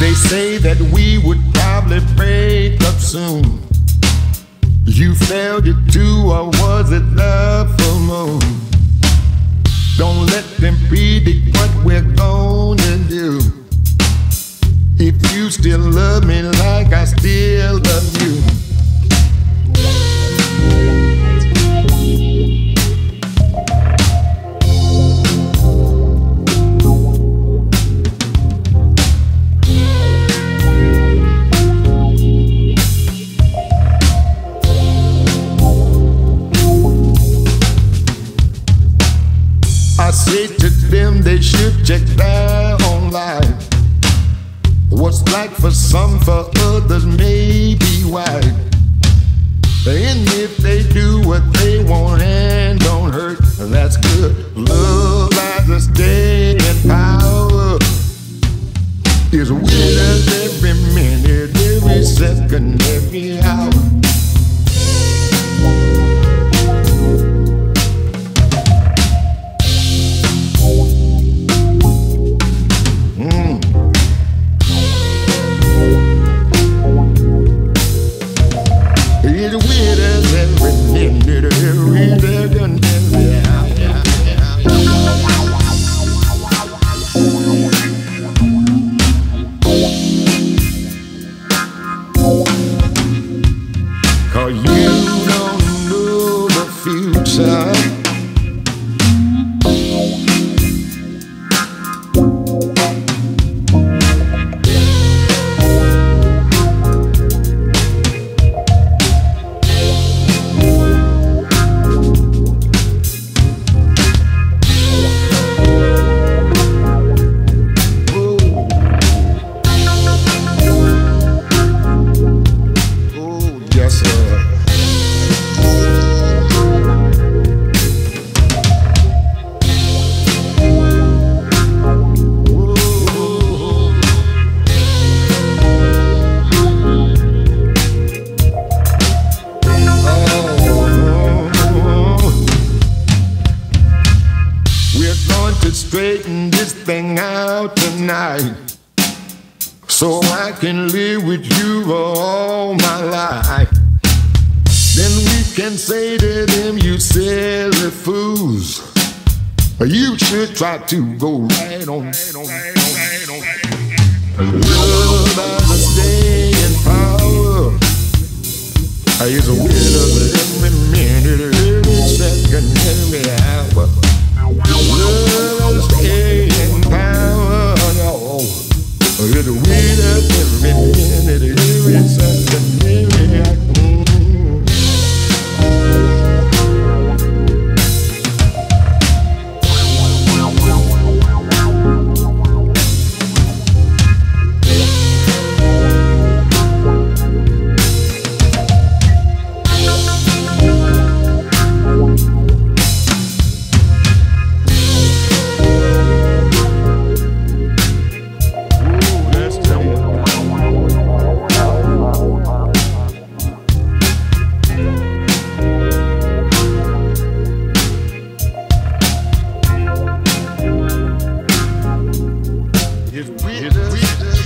They say that we would probably break up soon. You failed it too, or was it love for moon? Don't let them predict what we're gonna do. If you still love me like I still love you. I say to them they should check their own life. What's black for some, for others may be white. And if they do what they want and don't hurt, that's good. Love has a staying power. It's with us every minute, every second, every hour. It's with us every minute, every second, every hour. 'Cause you don't know the future. Straighten this thing out tonight, so I can live with you for all my life. Then we can say to them, you silly fools, you should try to go right on. Love has a staying power. It's a will of every minute, every second, every hour. Love staying power, no. It's a weight of every minute, every second, every hour. It's weird.